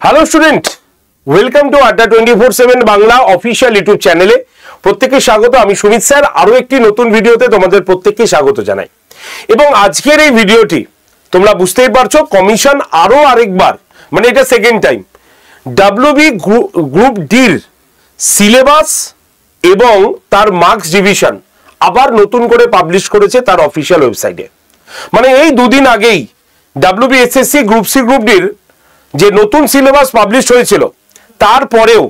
Hello student, welcome to আড্ডা 24/7 Bangla official YouTube চ্যানেলে প্রত্যেককে স্বাগত। আমি সুমিত স্যার আরো একটি নতুন ভিডিওতে তোমাদের প্রত্যেককে স্বাগত জানাই। এবং আজকের এই ভিডিওটি তোমরা বুঝতেই পারছো, কমিশন আরো আরেকবার, মানে এটা সেকেন্ড টাইম, ডাব্লিউবি গ্রুপ ডির সিলেবাস এবং তার মার্কস ডিভিশন আবার নতুন করে পাবলিশ করেছে তার অফিসিয়াল ওয়েবসাইটে। মানে এই দুদিন আগেই WB SSC group C group ডির যে নতুন সিলেবাস পাবলিশ হয়েছিল, তারপরেও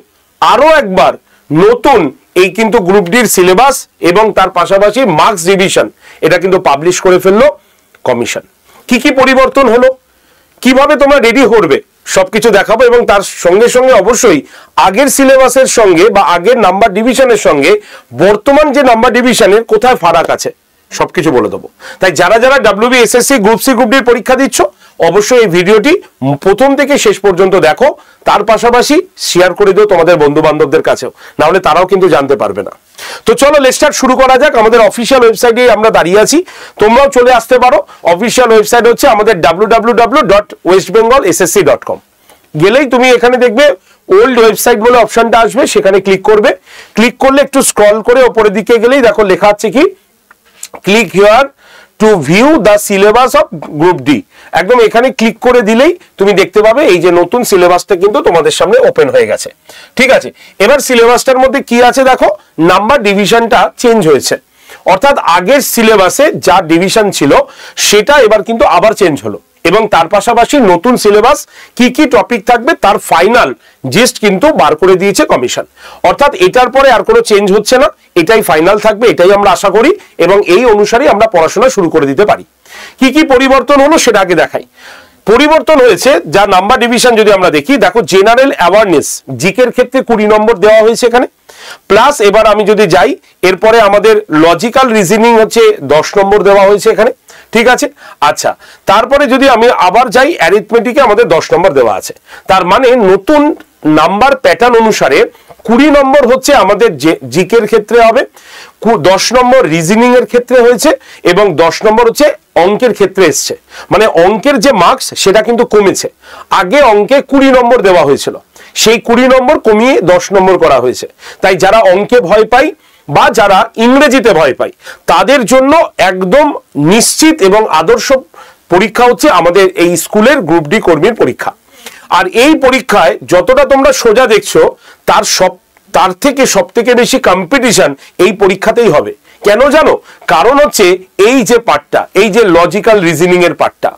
আরো একবার নতুন এই কিন্তু গ্রুপ ডির সিলেবাস এবং তার পাশাপাশি মার্কস ডিভিশন এটা কিন্তু পাবলিশ করে ফেললো কমিশন। কি কি পরিবর্তন হলো, কিভাবে তোমরা রেডি করবে, সবকিছু দেখাবো। এবং তার সঙ্গে সঙ্গে অবশ্যই আগের সিলেবাসের সঙ্গে বা আগের নাম্বার ডিভিশনের সঙ্গে বর্তমান যে নাম্বার ডিভিশনের কোথায় ফারাক আছে সবকিছু বলে দেবো। তাই যারা যারা WB SSC group C group ডির পরীক্ষা দিচ্ছ, অবশ্যই এই ভিডিওটি প্রথম থেকে শেষ পর্যন্ত দেখো, তার পাশাপাশি শেয়ার করে দিও তোমাদের বন্ধু বান্ধবদের কাছেও, না হলে তারাও কিন্তু জানতে পারবে না। তো চলো লেটস স্টার্ট, শুরু করা যাক। আমাদের অফিসিয়াল ওয়েবসাইটে আমরা দাঁড়িয়ে আছি, তোমরাও চলে আসতে পারো। অফিসিয়াল ওয়েবসাইট হচ্ছে আমাদের www.westbengalssc.com। গেলেই তুমি এখানে দেখবে ওল্ড ওয়েবসাইট বলে অপশনটা আসবে, সেখানে ক্লিক করবে। ক্লিক করলে একটু স্ক্রল করে উপরের দিকে গেলেই দেখো লেখা আছে কি, click here two view the syllabus of group D. একদম এখানে ক্লিক করে দিলেই তুমি দেখতে পাবে এই যে নতুন সিলেবাসটা কিন্তু তোমাদের সামনে ওপেন হয়ে গেছে। ঠিক আছে, এবার সিলেবাসটার মধ্যে কি আছে দেখো, নাম্বার ডিভিশনটা চেঞ্জ হয়েছে, অর্থাৎ আগের সিলেবাসে যা ডিভিশন ছিল সেটা এবার কিন্তু আবার চেঞ্জ হলো। এবং তার পাশাপাশি নতুন সিলেবাস কি কি টপিক থাকবে তার ফাইনাল জিস্ট কিন্তু বার করে দিয়েছে কমিশন। অর্থাৎ এটার পরে আর কোনো চেঞ্জ হচ্ছে না, এটাই ফাইনাল থাকবে, এটাই আমরা আশা করি। এবং এই অনুসারে আমরা পড়াশোনা শুরু করে দিতে পারি। কি কি পরিবর্তন হলো সেটা আগে দেখাই। পরিবর্তন হয়েছে যা নাম্বার ডিভিশন যদি আমরা দেখি, দেখো জেনারেল অ্যাওয়ারনেস জিকের ক্ষেত্রে 20 নম্বর দেওয়া হয়েছে এখানে। প্লাস এবার আমি যদি যাই, এরপরে আমাদের লজিক্যাল রিজনিং হচ্ছে 10 নম্বর দেওয়া হয়েছে এখানে। ঠিক আছে, আচ্ছা, তারপরে যদি আমি আবার যাই, অ্যারিথমেটিকে আমাদের 10 নম্বর দেওয়া আছে। তার মানে নতুন নাম্বার প্যাটার্ন অনুসারে 20 নম্বর হচ্ছে আমাদের জিকের ক্ষেত্রে হবে, 10 নম্বর রিজনিং এর ক্ষেত্রে হয়েছে, এবং 10 নম্বর হচ্ছে অঙ্কের ক্ষেত্রে এসছে। মানে অঙ্কের যে মার্কস সেটা কিন্তু কমেছে। আগে অঙ্কে 20 নম্বর দেওয়া হয়েছিল, সেই 20 নম্বর কমিয়ে 10 নম্বর করা হয়েছে। তাই যারা অঙ্কে ভয় পায় বা যারা ইংরেজিতে ভয় পায় তাদের জন্য একদম নিশ্চিত এবং আদর্শ পরীক্ষা হচ্ছে আমাদের এই স্কুলের গ্রুপ ডি কর্মীর পরীক্ষা। আর এই পরীক্ষায় যতটা তোমরা সোজা দেখছো, তার থেকে সব থেকে বেশি কম্পিটিশন এই পরীক্ষাতেই হবে। কেন জানো? কারণ হচ্ছে এই যে পার্টটা, এই যে লজিক্যাল রিজনিং এর পার্টটা,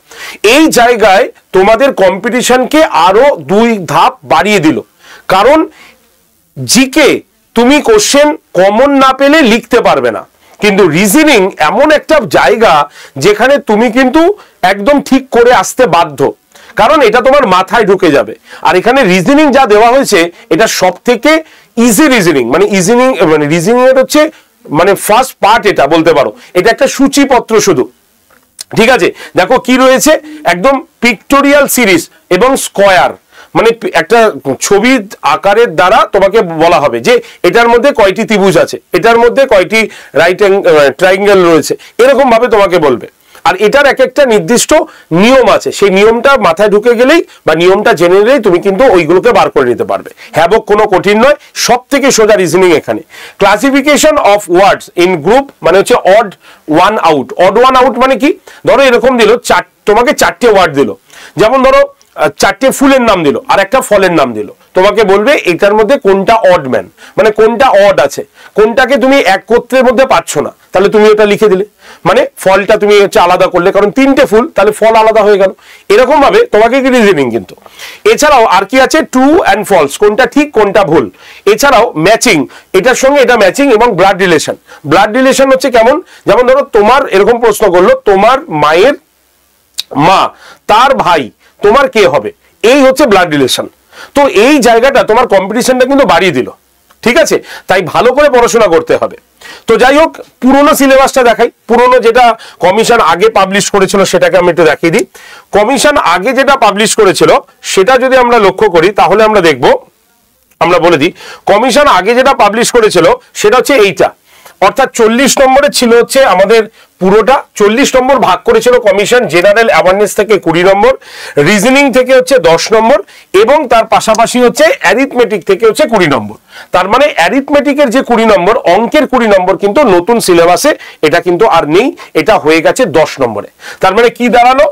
এই জায়গায় তোমাদের কম্পিটিশনকে আরো 2 ধাপ বাড়িয়ে দিল। কারণ জিকে তুমি কোশ্চেন কমন না পেলে লিখতে পারবে না, কিন্তু রিজনিং এমন একটা জায়গা যেখানে তুমি কিন্তু একদম ঠিক করে আসতে বাধ্য, কারণ এটা তোমার মাথায় ঢুকে যাবে। আর এখানে রিজনিং যা দেওয়া হয়েছে এটা সব থেকে ইজি রিজনিং, মানে রিজনিং এর হচ্ছে মানে ফার্স্ট পার্ট এটা বলতে পারো। এটা একটা সূচিপত্র শুধু। ঠিক আছে, দেখো কি রয়েছে, একদম পিক্টোরিয়াল সিরিজ এবং স্কয়ার, মানে একটা ছবি আকারের দ্বারা তোমাকে বলা হবে যে এটার মধ্যে কয়টি ত্রিভুজ আছে, এটার মধ্যে কয়টি ট্রায়াঙ্গেল রয়েছে, এরকম ভাবে তোমাকে বলবে। আর এটার এক একটা নির্দিষ্ট নিয়ম আছে, সেই নিয়মটা মাথায় ঢুকে গেলেই বা নিয়মটা জেনে নিলেই তুমি কিন্তু ওইগুলোকে বার করে নিতে পারবে। হ্যাবক কোনো কঠিন নয়, সব থেকে সোজা রিজনিং এখানে। Classification of words in group মানে হচ্ছে odd one out. Odd one out মানে কি, ধরো এরকম দিল, তোমাকে 4টে ওয়ার্ড দিল, যেমন ধরো 4টে ফুলের নাম দিল আর একটা ফলের নাম দিল, তোমাকে বলবে এটার মধ্যে কোনটা অড ম্যান, মানে কোনটা অড আছে, কোনটাকে তুমি একত্রের মধ্যে পাচ্ছ না, তাহলে তুমি ওটা লিখে দিলে। মানে ফলটা তুমি হচ্ছে আলাদা করলে, কারণ 3টে ফুল, তাহলে ফল আলাদা হয়ে গেল। এরকম ভাবে তোমাকে কি রিজনিং কিন্তু। এছাড়াও আর কি আছে, ট্রু অ্যান্ড ফলস, কোনটা ঠিক কোনটা ভুল। এছাড়াও ম্যাচিং, এটার সঙ্গে এটা ম্যাচিং, এবং ব্লাড রিলেশন। ব্লাড রিলেশন হচ্ছে কেমন, যেমন ধরো তোমার এরকম প্রশ্ন করলো, তোমার মায়ের মা তার ভাই তোমার কে হবে, এই হচ্ছে ব্লাড রিলেশন। তো এই জায়গাটা তোমার কম্পিটিশনটা কিন্তু বাড়িয়ে দিল। ঠিক আছে, তাই ভালো করে পড়াশোনা করতে হবে। তো যাই হোক, পুরোনো সিলেবাসটা দেখাই। পুরোনো যেটা কমিশন আগে পাবলিশ করেছিল সেটাকে আমি একটু দেখিয়ে দিই। কমিশন আগে যেটা পাবলিশ করেছিল সেটা যদি আমরা লক্ষ্য করি, তাহলে আমরা দেখব, আমরা বলে দিই, কমিশন আগে যেটা পাবলিশ করেছিল সেটা হচ্ছে এইটা, অর্থাৎ 40 নম্বরে ছিল হচ্ছে আমাদের পুরোটা, 40 নম্বর ভাগ করেছিল কমিশন জেনারেল অ্যাওয়ারনেস থেকে 20 নম্বর, রিজনিং থেকে হচ্ছে 10 নম্বর, এবং তার পাশাপাশি হচ্ছে অ্যারিথমেটিক থেকে হচ্ছে 20 নম্বর। তার মানে অ্যারিথমেটিকের যে 20 নম্বর, অঙ্কের 20 নম্বর কিন্তু নতুন সিলেবাসে এটা কিন্তু আর নেই, এটা হয়ে গেছে 10 নম্বরে। তার মানে কি দাঁড়ালো,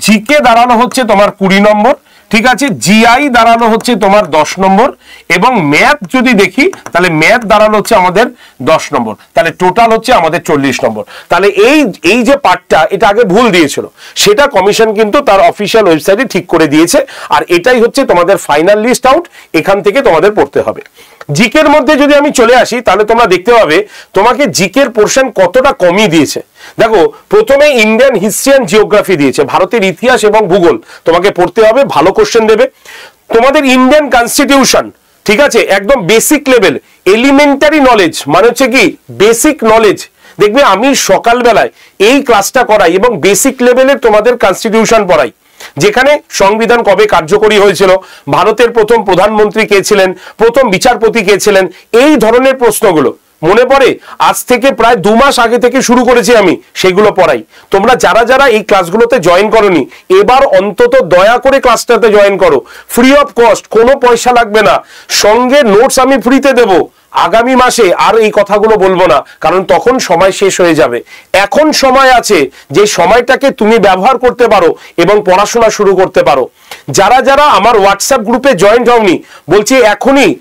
জিকে দাঁড়ানো হচ্ছে তোমার 20 নম্বর, ঠিক আছে, জিআই দাঁড়ানো হচ্ছে তোমার 10 নম্বর, এবং ম্যাথ যদি দেখি তাহলে ম্যাথ দাঁড়ানো হচ্ছে আমাদের 10 নম্বর, তাহলে টোটাল হচ্ছে আমাদের 40 নম্বর। তাহলে এই যে পার্টটা এটা আগে ভুল দিয়েছিল, সেটা কমিশন কিন্তু তার অফিসিয়াল ওয়েবসাইটে ঠিক করে দিয়েছে, আর এটাই হচ্ছে তোমাদের ফাইনাল লিস্ট আউট, এখান থেকে তোমাদের পড়তে হবে। জিকের মধ্যে যদি আমি চলে আসি তাহলে তোমরা দেখতে পাবে তোমাকে জিকের পোর্শন কতটা কমিয়ে দিয়েছে। দেখো প্রথমে ইন্ডিয়ান হিস্ট্রি এন্ড জিওগ্রাফি দিয়েছে, ভারতের ইতিহাস এবং ভূগোল তোমাকে পড়তে হবে, ভালো কোশ্চেন দেবে। তোমাদের ইন্ডিয়ান কনস্টিটিউশন, ঠিক আছে, একদম বেসিক লেভেল, এলিমেন্টারি নলেজ মানে হচ্ছে কি বেসিক নলেজ। দেখবে আমি সকালবেলায় এই ক্লাসটা করাই এবং বেসিক লেভেলের তোমাদের কনস্টিটিউশন পড়াই, যেখানে সংবিধান কবে কার্যকরী হয়েছিল, ভারতের প্রথম প্রধানমন্ত্রী কে ছিলেন, প্রথম বিচারপতি কে ছিলেন, এই ধরনের প্রশ্নগুলো মনে পড়ে। আজ থেকে প্রায় 2 মাস আগে থেকে শুরু করেছি আমি সেগুলো পড়াই। তোমরা যারা যারা এই ক্লাসগুলোতে জয়েন করোনি, এবার অন্তত দয়া করে ক্লাসটাতে জয়েন করো, ফ্রি অফ কস্ট, কোনো পয়সা লাগবে না, সঙ্গে নোটস আমি ফ্রিতে দেবো। আগামী মাসে আর এই কথাগুলো বলবো না, কারণ তখন সময় শেষ হয়ে যাবে। এখন সময় আছে, যে সময়টাকে তুমি ব্যবহার করতে পারো এবং পড়াশোনা শুরু করতে পারো। যারা যারা আমার হোয়াটসঅ্যাপ গ্রুপে জয়েন্ট হওনি, বলছি এখনই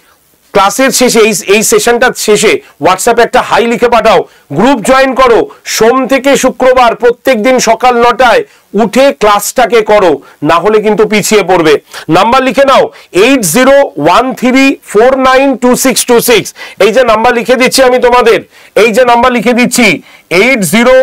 ক্লাসের শেষে এই সেশনটা শেষে হোয়াটসঅ্যাপে একটা হাই লিখে পাঠাও, গ্রুপ জয়েন করো। সোম থেকে শুক্রবার প্রত্যেকদিন সকাল 9টায় উঠে ক্লাসটাকে করো, না হলে কিন্তু পিছিয়ে পড়বে। নাম্বার লিখে নাও 8013492626, এই যে নাম্বার লিখে দিচ্ছি আমি তোমাদের, এই যে নাম্বার লিখে দিচ্ছি 80,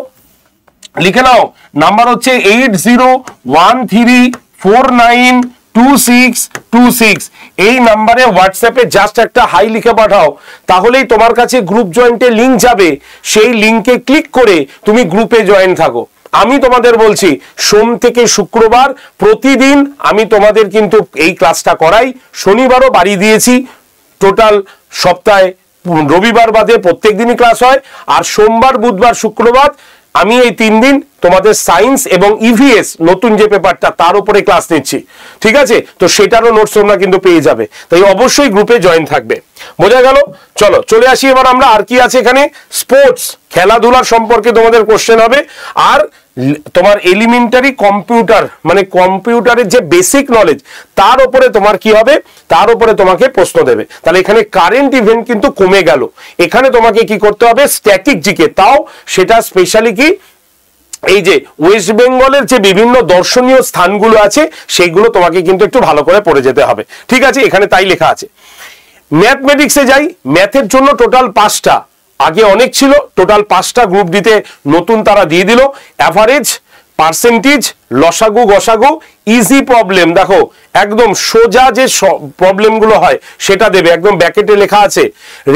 লিখে নাও, নাম্বার হচ্ছে 8013492626। এই নাম্বারে হোয়াটসঅ্যাপে জাস্ট একটা হাই লিখে পাঠাও, তাহলেই তোমার কাছে গ্রুপ জয়েন্টের লিংক যাবে। সেই লিংকে ক্লিক করে তুমি গ্রুপে জয়েন থাকো। আমি তোমাদের বলছি সোম থেকে শুক্রবার প্রতিদিন আমি তোমাদের কিন্তু এই ক্লাসটা করাই। শনিবারও বাড়ি দিয়েছি, টোটাল সপ্তাহে রবিবার বাদে প্রত্যেক দিনই ক্লাস হয়, আর সোমবার বুধবার শুক্রবার আমি এই 3 দিন তোমাদের সায়েন্স এবং ইভিএস নতুন যে পেপারটা তার উপরে ক্লাস নিচ্ছি, ঠিক আছে। তো সেটারও নোটস তোমরা কিন্তু পেয়ে যাবে, তাই অবশ্যই গ্রুপে জয়েন থাকবে। বোঝা গেল? চলো চলে আসি এবার আমরা, আর কি আছে এখানে, স্পোর্টস, খেলাধুলার সম্পর্কে তোমাদের কোশ্চেন হবে, আর তোমার এলিমেন্টারি কম্পিউটার মানে কম্পিউটারের যে বেসিক নলেজ তার উপরে তোমার কি হবে, তার উপরে তোমাকে প্রশ্ন দেবে। তাহলে এখানে কারেন্ট ইভেন্ট কিন্তু কমে গেল, এখানে তোমাকে কি করতে হবে, স্ট্যাটিক জিকে, তাও সেটা স্পেশালি কি এই যে ওয়েস্ট বেঙ্গলের যে বিভিন্ন দর্শনীয় স্থানগুলো আছে সেগুলো তোমাকে কিন্তু একটু ভালো করে পড়ে যেতে হবে, ঠিক আছে। এখানে তাই লেখা আছে। ম্যাথমেটিক্সে যাই, ম্যাথের জন্য টোটাল 5টা, আগে অনেক ছিল, টোটাল 5টা গ্রুপ দিতে নতুন তারা দিয়ে দিল। অ্যাভারেজ, পার্সেন্টেজ, লসাগু গসাগু, ইজি প্রবলেম, দেখো একদম সোজা যে প্রবলেমগুলো হয় সেটা দেবে, একদম ব্যাকেটে লেখা আছে।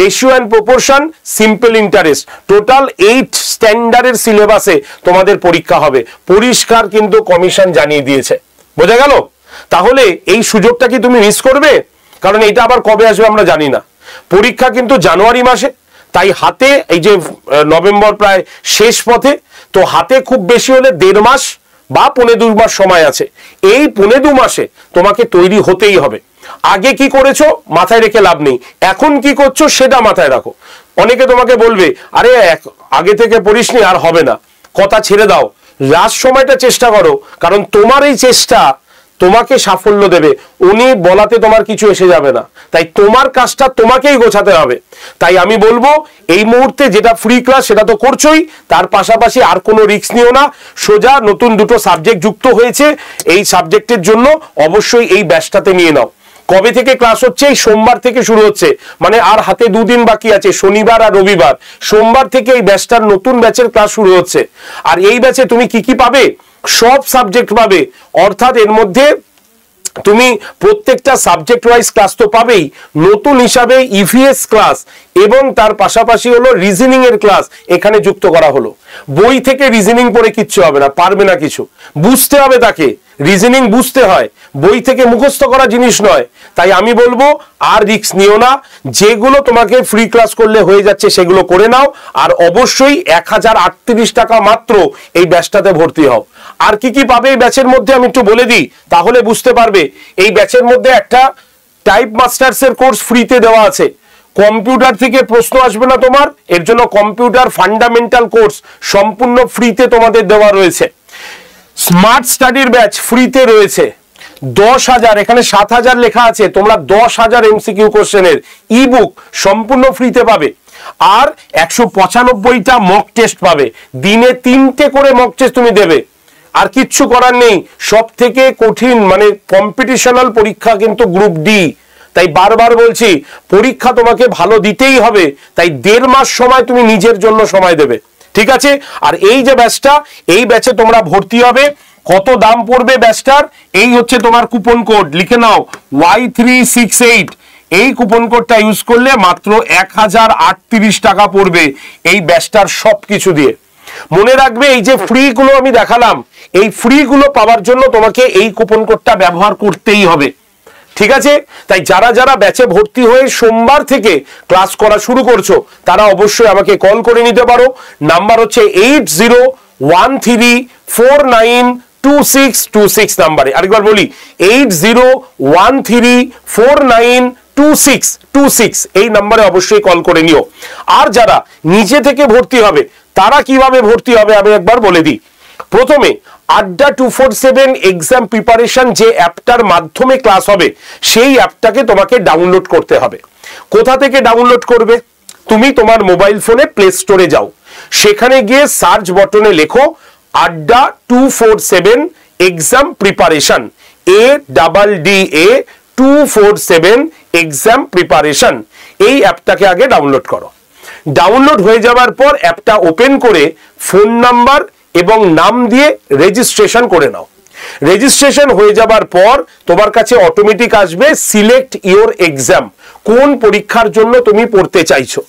Ratio and proportion, simple interest, total 8 স্ট্যান্ডার্ডের সিলেবাসে তোমাদের পরীক্ষা হবে, পরিষ্কার কিন্তু কমিশন জানিয়ে দিয়েছে। বোঝা গেল? তাহলে এই সুযোগটা কি তুমি মিস করবে? কারণ এটা আবার কবে আসবে আমরা জানি না। পরীক্ষা কিন্তু জানুয়ারি মাসে, তাই হাতে এই যে নভেম্বর প্রায় শেষ পথে, তো হাতে খুব বেশি হলে 1.5 মাস বা 1.5 মাস সময় আছে। এই 1.5 মাসে তোমাকে তৈরি হতেই হবে। আগে কি করেছো মাথায় রেখে লাভ নেই, এখন কি করছো সেটা মাথায় রাখো। অনেকে তোমাকে বলবে আরে আগে থেকে পড়িসনি, আর হবে না, কথা ছেড়ে দাও, লাস্ট সময়টা চেষ্টা করো, কারণ তোমার এই চেষ্টা তোমাকে সাফল্য দেবে, উনি বলাতে তোমার কিছু এসে যাবে না। তাই তোমার কাজটা তোমাকেই গোছাতে হবে। তাই আমি বলবো এই মুহূর্তে যেটা ফ্রি ক্লাস সেটা তো করছোই, তার পাশাপাশি আর কোনো রিস্ক নিও না। সোজা নতুন 2টো সাবজেক্ট যুক্ত হয়েছে, এই সাবজেক্টের জন্য অবশ্যই এই ব্যাচটাতে নিয়ে নাও। কবে থেকে ক্লাস হচ্ছে? এই সোমবার থেকে শুরু হচ্ছে, মানে আর হাতে 2 দিন বাকি আছে, শনিবার আর রবিবার। সোমবার থেকে এই ব্যাচটার নতুন ব্যাচের ক্লাস শুরু হচ্ছে। আর এই ব্যাচে তুমি কি কি পাবে? সব সাবজেক্ট পাবে, অর্থাৎ এর মধ্যে তুমি প্রত্যেকটা সাবজেক্ট ওয়াইজ ক্লাস তো পাবেই, নতুন হিসাবে ইভিএস ক্লাস এবং তার পাশাপাশি হলো রিজনিং এর ক্লাস এখানে যুক্ত করা হলো। বই থেকে রিজনিং পড়ে কিচ্ছু হবে না, পারবে না কিছু, বুঝতে হবে তাকে, রিজনিং বুঝতে হয়, বই থেকে মুখস্থ করা জিনিস নয়। তাই আমি বলবো আর রিস্ক নিও না, যেগুলো তোমাকে ফ্রি ক্লাস করলে হয়ে যাচ্ছে সেগুলো করে নাও, আর অবশ্যই 1038 টাকা মাত্র এই ব্যাচটাতে ভর্তি হও। আর কি কি পাবে এই ব্যাচের মধ্যে আমি একটু বলে দিই, তাহলে বুঝতে পারবে। এই ব্যাচের মধ্যে একটা টাইপ মাস্টার্স এর কোর্স ফ্রিতে দেওয়া আছে, কম্পিউটার থেকে প্রশ্ন আসবে না তোমার, এর জন্য কম্পিউটার ফান্ডামেন্টাল কোর্স সম্পূর্ণ ফ্রিতে তোমাদের দেওয়া রয়েছে। স্মার্ট স্টাডির ব্যাচ ফ্রিতে রয়েছে 10,000, এখানে 7,000 লেখা আছে, তোমরা 10,000 এমসিকিউ কোশ্চেনের ই বুক সম্পূর্ণ ফ্রিতে পাবে। আর 195টা মক টেস্ট পাবে, দিনে 3টে করে মক টেস্ট তুমি দেবে, আর কিচ্ছু করার নেই। সব থেকে কঠিন মানে কম্পিটিশনাল পরীক্ষা কিন্তু গ্রুপ ডি, তাই বারবার বলছি পরীক্ষা তোমাকে ভালো দিতেই হবে, তাই 1.5 মাস সময় তুমি নিজের জন্য সময় দেবে, ঠিক আছে। আর এই যে ব্যাচটা, এই ব্যাচে তোমরা ভর্তি হবে, কত দাম পড়বে ব্যাচটার, এই হচ্ছে তোমার কুপন কোড, লিখে নাও Y368, এই কুপন কোডটা ইউজ করলে মাত্র 1038 টাকা পড়বে এই ব্যাচটার সবকিছু দিয়ে। মনে রাখবে এই যে ফ্রি গুলো আমি দেখালাম, এই ফ্রি গুলো পাওয়ার জন্য তোমাকে এই কুপন কোডটা ব্যবহার করতেই হবে, ঠিক আছে। তাই যারা যারা ব্যাচে ভর্তি হয়ে সোমবার থেকে ক্লাস করা শুরু করছো তারা অবশ্যই আমাকে কল করে নিতে পারো। নাম্বার হচ্ছে 8013492626 নাম্বারে। আরেকবার বলি 8013492626 এই নাম্বারে অবশ্যই কল করে নিও। আর যারা নিজে থেকে ভর্তি হবে তারা কিভাবে ভর্তি হবে আমি একবার বলে দিই। প্রথমে আড্ডা 247 এক্সাম প্রিপারেশন যে অ্যাপটার মাধ্যমে ক্লাস হবে সেই অ্যাপটাকে তোমাকে ডাউনলোড করতে হবে। কোথা থেকে ডাউনলোড করবে? তুমি তোমার মোবাইল ফোনে প্লে স্টোরে যাও, সেখানে গিয়ে সার্চ বটনে লেখো আড্ডা 247 exam preparation, ADDA 247 exam preparation, এই অ্যাপটাকে আগে ডাউনলোড করো। ডাউনলোড হয়ে যাওয়ার পর অ্যাপটা ওপেন করে ফোন নাম্বার এবং নাম দিয়ে রেজিস্ট্রেশন করে নাও। রেজিস্ট্রেশন হয়ে যাবার পর তোমার কাছে অটোমেটিক আসবে সিলেক্ট ইওর এক্সাম, কোন পরীক্ষার জন্য তুমি পড়তে চাইছো।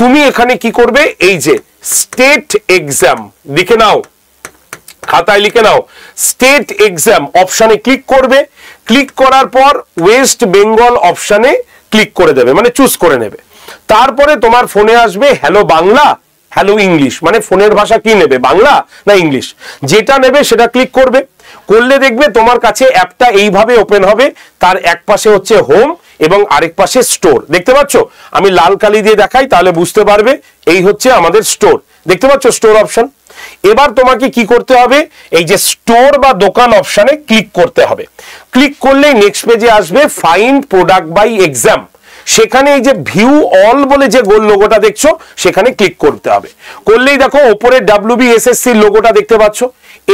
তুমি এখানে কি করবে, এই যে স্টেট এক্সাম লিখে নাও, খাতায় লিখে নাও, স্টেট এক্সাম অপশনে ক্লিক করবে। ক্লিক করার পর ওয়েস্ট বেঙ্গল অপশনে ক্লিক করে দেবে, মানে চুজ করে নেবে। তারপরে তোমার ফোনে আসবে হ্যালো বাংলা, হ্যালো ইংলিশ, মানে ফোনের ভাষা কি নেবে, বাংলা না ইংলিশ, যেটা নেবে সেটা ক্লিক করবে। করলে দেখবে তোমার কাছে অ্যাপটা এইভাবে ওপেন হবে, তার এক পাশে হচ্ছে হোম এবং আরেক পাশে স্টোর, দেখতে পাচ্ছ। আমি লাল কালি দিয়ে দেখাই তাহলে বুঝতে পারবে, এই হচ্ছে আমাদের স্টোর, দেখতে পাচ্ছ স্টোর অপশন। এবার তোমাকে কি করতে হবে, এই যে স্টোর বা দোকান অপশনে ক্লিক করতে হবে। ক্লিক করলেই নেক্সট পেজে আসবে ফাইন্ড প্রোডাক্ট বাই এক্সাম, সেখানে এই যে ভিউ অল বলে যে গোল লোগোটা দেখছো সেখানে ক্লিক করতে হবে। করলেই দেখো উপরে WBSSC লোগোটা দেখতে পাচ্ছ,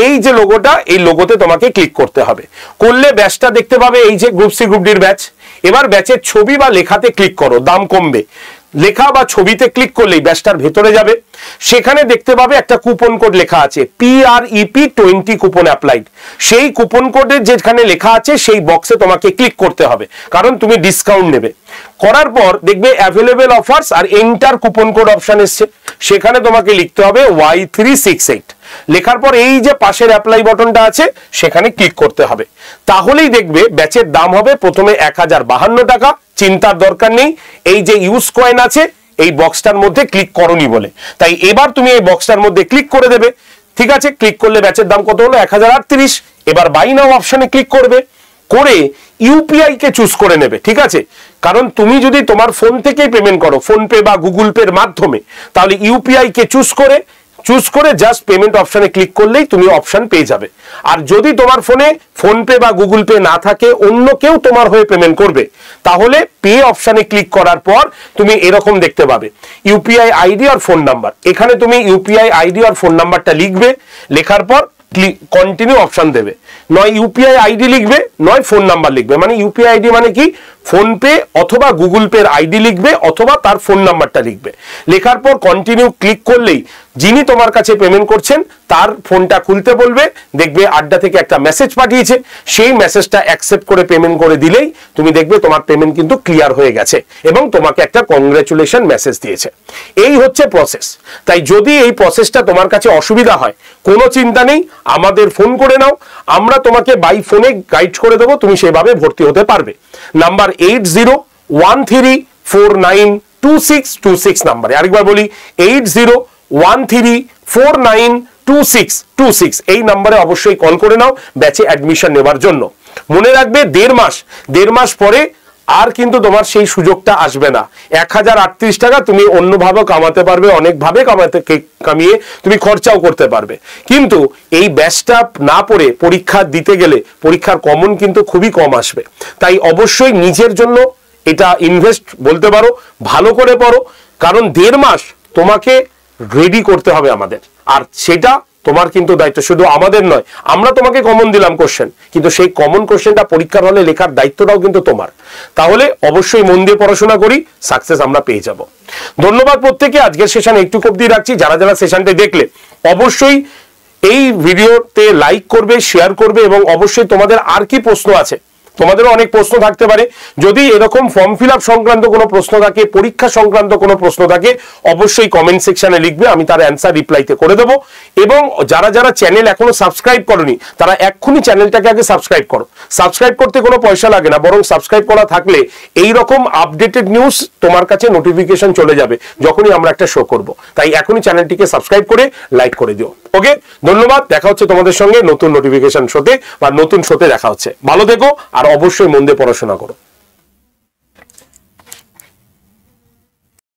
এই যে লোগোটা, এই লোগোতে তোমাকে ক্লিক করতে হবে। করলে ব্যাচটা দেখতে পাবে, এই যে গ্রুপ সি গ্রুপ ডির ব্যাচ। এবার ব্যাচের ছবি বা লেখাতে ক্লিক করো, দাম কমবে, লেখা বা ছবিতে ক্লিক করলেই ব্যাচটার ভেতরে যাবে। সেখানে দেখতে পাবে একটা কুপন কোড লেখা আছে PREP 20 কুপন অ্যাপ্লাইড, সেই কুপন কোডের যেখানে লেখা আছে সেই বক্সে তোমাকে ক্লিক করতে হবে, কারণ তুমি ডিসকাউন্ট নেবে। করার পর দেখবে অ্যাভেলেবেল অফার্স আর এন্টার কুপন কোড অপশন এসছে, সেখানে তোমাকে লিখতে হবে Y368। লেখার পর এই যে পাশের অ্যাপ্লাই বাটনটা আছে সেখানে ক্লিক করতে হবে। তাহলেই দেখবে ব্যাচের দাম হবে প্রথমে 1052 টাকা, চিন্তার দরকার নেই, এই যে ইউজ কয়েন আছে এই বক্সটার মধ্যে ক্লিক করনি বলে, তাই এবার তুমি এই বক্সটার মধ্যে ক্লিক করে দেবে, ঠিক আছে। ক্লিক করলে ব্যাচের দাম কত হলো, 1038। এবার বাই নাও অপশনে ক্লিক করবে, করে ইউপিআই কে চুজ করে নেবে, ঠিক আছে। কারণ তুমি যদি তোমার ফোন থেকেই পেমেন্ট করো, ফোন পে বা গুগল পের মাধ্যমে, তাহলে ইউপিআই কে চুজ করে জাস্ট পেমেন্ট অপশনে ক্লিক করলেই তুমি অপশন পেয়ে যাবে। আর যদি তোমার ফোনে ফোন পে বা গুগল পে না থাকে, অন্য কেউ তোমার হয়ে পেমেন্ট করবে, তাহলে পে অপশনে ক্লিক করার পর তুমি এরকম দেখতে পাবে ইউপিআই আইডি আর ফোন নাম্বার। এখানে তুমি ইউপিআই আইডি আর ফোন নাম্বারটা লিখবে, লেখার পর কন্টিনিউ অপশন দেবে, নয় ইউপিআই আইডি লিখবে নয় ফোন নাম্বার লিখবে। মানে ইউপিআই আইডি মানে কি, ফোনপে অথবা গুগল পের আইডি লিখবে অথবা তার ফোন নাম্বারটা লিখবে। লেখার পর কন্টিনিউ ক্লিক করলেই যিনি তোমার কাছে পেমেন্ট করছেন তার ফোনটা খুলতে বলবে, দেখবে আড্ডা থেকে একটা মেসেজ পাঠিয়েছে, সেই মেসেজটা অ্যাকসেপ্ট করে পেমেন্ট করে দিলেই তুমি দেখবে তোমার পেমেন্ট কিন্তু ক্লিয়ার হয়ে গেছে এবং তোমাকে একটা কংগ্রেচুলেশন মেসেজ দিয়েছে। এই হচ্ছে প্রসেস। তাই যদি এই প্রসেসটা তোমার কাছে অসুবিধা হয়, কোনো চিন্তা নেই, আমাদের ফোন করে নাও, আমরা তোমাকে বাই ফোনে গাইড করে দেবো, তুমি সেভাবে ভর্তি হতে পারবে। নাম্বার 8013492626 নাম্বারে, আরেকবার বলি 8013492626 এই নাম্বারে অবশ্যই কল করে নাও ব্যাচে অ্যাডমিশন নেওয়ার জন্য। মনে রাখবে 1.5 মাস পরে আর কিন্তু তোমার সেই সুযোগটা আসবে না। 1038 টাকা তুমি অন্যভাবে কামাতে পারবে, অনেকভাবে কামিয়ে তুমি খরচাও করতে পারবে, কিন্তু এই ব্যাচটা না পড়ে পরীক্ষা দিতে গেলে পরীক্ষার কমন কিন্তু খুবই কম আসবে। তাই অবশ্যই নিজের জন্য এটা ইনভেস্ট বলতে পারো, ভালো করে পড়ো, কারণ 1.5 মাস তোমাকে রেডি করতে হবে আমাদের, আর সেটা তোমার কিন্তু দায়িত্ব, শুধু আমাদের নয়। আমরা তোমাকে কমন দিলাম কোশ্চেন, কিন্তু সেই কমন কোশ্চেনটা পরীক্ষার হলে লেখার দায়িত্বটাও কিন্তু তোমার। তাহলে অবশ্যই মন দিয়ে পড়াশোনা করি, সাকসেস আমরা পেয়ে যাব। ধন্যবাদ প্রত্যেকে। আজকের সেশন একটু অবধি রাখছি। যারা যারা সেশনটা দেখলে অবশ্যই এই ভিডিওতে লাইক করবে, শেয়ার করবে এবং অবশ্যই তোমাদের আর কি প্রশ্ন আছে, তোমাদেরও অনেক প্রশ্ন থাকতে পারে, যদি এরকম ফর্ম ফিল আপ সংক্রান্ত কোনো প্রশ্ন থাকে, পরীক্ষা সংক্রান্ত কোনো প্রশ্ন থাকে, অবশ্যই কমেন্ট সেকশনে লিখবে, আমি তার অ্যান্সার রিপ্লাইতে করে দেবো। এবং যারা যারা চ্যানেল এখনো সাবস্ক্রাইব করনি তারা এক্ষুনি চ্যানেলটাকে আগে সাবস্ক্রাইব করো। সাবস্ক্রাইব করতে কোনো পয়সা লাগে না, বরং সাবস্ক্রাইব করা থাকলে এই রকম আপডেটেড নিউজ তোমার কাছে নোটিফিকেশন চলে যাবে যখনই আমরা একটা শো করব। তাই এখনই চ্যানেলটিকে সাবস্ক্রাইব করে লাইক করে দিও। ওকে, ধন্যবাদ। দেখা হচ্ছে তোমাদের সঙ্গে নতুন নোটিফিকেশন শোতে বা নতুন শোতে দেখা হচ্ছে। ভালো থেকো আর অবশ্যই মন দিয়ে পড়াশোনা করো।